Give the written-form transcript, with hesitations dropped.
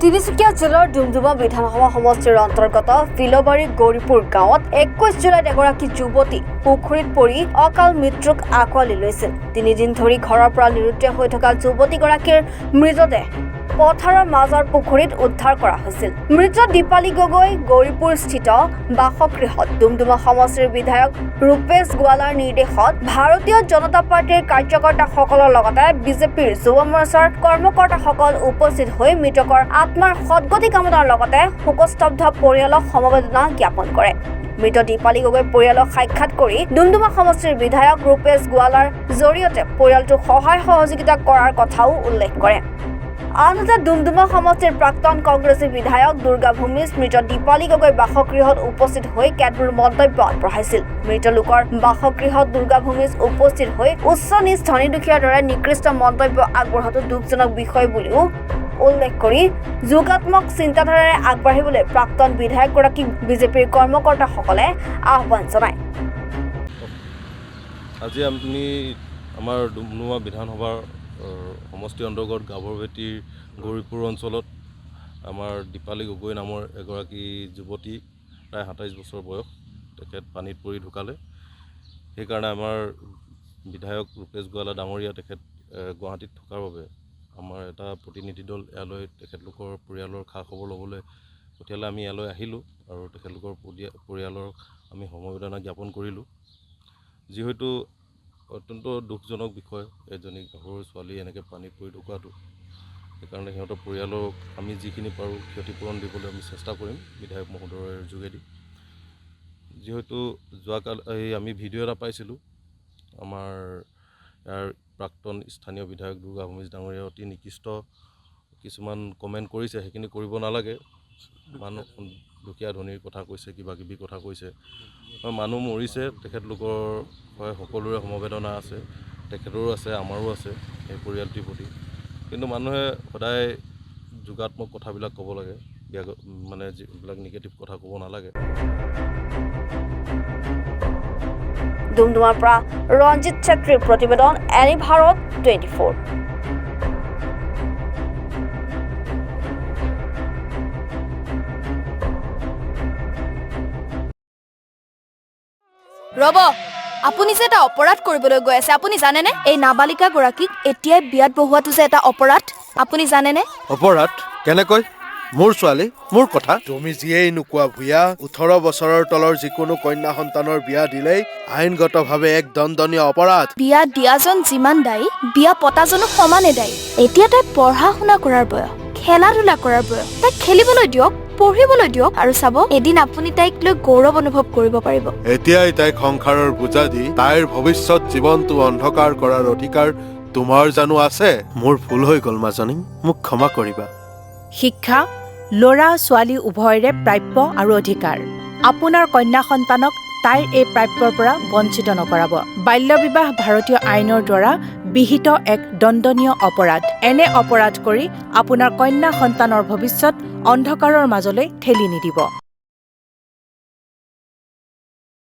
তিনিচুকীয়া জিলাৰ ডুমডুমা বিধানসভা সমষ্টিৰ অন্তৰ্গত ফিলবাৰী গৌৰীপুৰ গাঁৱত 21 জুলাইত এগৰাকী যুৱতী পুখুৰীত পৰি অকাল মৃত্যুক আঁকোৱালি লৈছিল। 3 দিন ধৰি ঘৰৰ পৰা নিৰুদ্দেশ হৈ থকা যুৱতীগৰাকীৰ মৃতদেহ পথাৰৰ মাজৰ পুখুৰীত উদ্ধাৰ কৰা হৈছিল। মৃত দীপালী গগৈ গৌৰীপুৰ স্থিত বাসগৃহত ডুমডুমা সমষ্টিৰ বিধায়ক ৰূপেশ গোৱালাৰ নিৰ্দেশত ভাৰতীয় জনতা পাৰ্টিৰ কাৰ্যকৰ্তাসকলৰ লগতে বিজেপিৰ যুৱ মৰ্চাৰ কৰ্মকৰ্তাসকল উপস্থিত হৈ মৃতকৰ আত্মাৰ সদ্গতি কামনাৰ লগতে শোকস্তব্ধ পৰিয়ালক সমবেদনা জ্ঞাপন কৰে। মৃত দীপালী গগৈ পৰিয়ালক সাক্ষাৎ কৰি ডুমডুমা সমষ্টিৰ বিধায়ক ৰূপেশ গোৱালাৰ জৰিয়তে পৰিয়ালটোক সহায় সহযোগিতা কৰাৰ কথাও উল্লেখ কৰে। আনহাতে ডুমডুমা সমষ্টিৰ প্ৰাক্তন কংগ্ৰেছী বিধায়ক দুৰ্গা ভূমিজ মৃত দীপালী গগৈ বাসগৃহত উপস্থিত হৈ কেতবোৰ মন্তব্য আগবঢ়াইছিল। মৃত লোকৰ বাসগৃহত দুৰ্গা ভূমিজ উপস্থিত হৈ উচ্চ নিজ ধনী দুখীয়াৰ দৰে নিকৃষ্ট মন্তব্য আগবঢ়োৱাটো দুখজনক বিষয় বুলিও উল্লেখ কৰি যোগাত্মক চিন্তাধাৰাৰে আগবাঢ়িবলৈ প্ৰাক্তন বিধায়কগৰাকীক বিজেপিৰ কৰ্মকৰ্তাসকলে আহ্বান জনায়। আজি আমি আমাৰ ডুমডুমা বিধানসভাৰ সমষ্টিৰ অন্তৰ্গত গাভৰুভেটিৰ গৌৰীপুৰ অঞ্চলত আমাৰ দীপালী গগৈ নামৰ এগৰাকী যুৱতী প্ৰায় 27 বছৰ বয়স, তেখেত পানীত পৰি ঢুকালে। সেইকাৰণে আমাৰ বিধায়ক ৰূপেশ গোৱালা ডাঙৰীয়া তেখেত গুৱাহাটীত থকাৰ বাবে আমাৰ এটা প্ৰতিনিধি দল ইয়ালৈ তেখেতলোকৰ পৰিয়ালৰ খা খবৰ ল'বলৈ পঠিয়ালে। আমি ইয়ালৈ আহিলোঁ আৰু তেখেতলোকৰ পৰিয়ালৰ আমি সমবেদনা জ্ঞাপন কৰিলোঁ। যিহেতু অত্যন্ত দুখজনক বিষয় এজনী গাভৰু ছোৱালী এনেকৈ পানীত পৰি ঢুকোৱাটো, সেইকাৰণে সিহঁতৰ পৰিয়ালক আমি যিখিনি পাৰোঁ ক্ষতিপূৰণ দিবলৈ আমি চেষ্টা কৰিম বিধায়ক মহোদয়ৰ যোগেদি। যিহেতু যোৱাকাল আমি ভিডিঅ' এটা পাইছিলোঁ, আমাৰ ইয়াৰ প্ৰাক্তন স্থানীয় বিধায়ক দুৰ্গা ভূমিজ ডাঙৰীয়া অতি নিকৃষ্ট কিছুমান কমেণ্ট কৰিছে, সেইখিনি কৰিব নালাগে। মানুহ দুখীয়া ধনীৰ কথা কৈছে, কিবা কিবি কথা কৈছে। মানুহ মৰিছে, তেখেতলোকৰ হয় সকলোৰে সমবেদনা আছে, তেখেতৰো আছে, আমাৰো আছে এই পৰিয়ালটিৰ প্ৰতি। কিন্তু মানুহে সদায় যোগাত্মক কথাবিলাক ক'ব লাগে, মানে যিবিলাক নিগেটিভ কথা ক'ব নালাগে। ডুমডুমাৰ পৰা ৰঞ্জিত চেত্ৰীৰ প্ৰতিবেদন, এনি ভাৰত 24। ৰব, আপুনি যে এটা অপৰাধ কৰিবলৈ গৈ আছে, আপুনি জানেনে? এই নাবালিকা গৰাকীক এতিয়াই বিয়াত বহোৱাটো যে এটা অপৰাধ, আপুনি জানেনে? অপৰাধ কেনেকৈ? মোৰ ছোৱালী, মোৰ কথা। তুমি যিয়েই নোকোৱা ভূঞা, 18 বছৰৰ তলৰ যিকোনো কন্যা সন্তানৰ বিয়া দিলেই আইনগতভাৱে এক দণ্ডনীয় অপৰাধ। বিয়া দিয়াজন যিমান দায়ী, বিয়া পতাজনো সমানে দায়ী। এতিয়া তাই পঢ়া শুনা কৰাৰ বয়স, খেলা ধূলা কৰাৰ বয়স। তাইক খেলিবলৈ দিয়ক, পঢ়িবলৈ দিয়ক, আৰু চাব এদিন আপুনি তাইক লৈ গৌৰৱ অনুভৱ কৰিব পাৰিব। এতিয়াই তাইক সংসাৰৰ বোজা দি তাইৰ ভৱিষ্যত জীৱনটো অন্ধকাৰ কৰাৰ অধিকাৰ তোমাৰ জানো আছে? মোৰ ভুল হৈ গ'ল মাজনী, মোক ক্ষমা কৰিবা। শিক্ষা ল'ৰা ছোৱালী উভয়ৰে প্ৰাপ্য আৰু অধিকাৰ। আপোনাৰ কন্যা সন্তানক তাইৰ এই প্ৰাপ্যৰ পৰা বঞ্চিত নকৰাব। বাল্য বিবাহ ভাৰতীয় আইনৰ দ্বাৰা বিহিত এক দণ্ডনীয় অপৰাধ। এনে অপৰাধ কৰি আপোনাৰ কন্যা সন্তানৰ ভৱিষ্যত অন্ধকাৰৰ মাজলৈ ঠেলি নিদিব।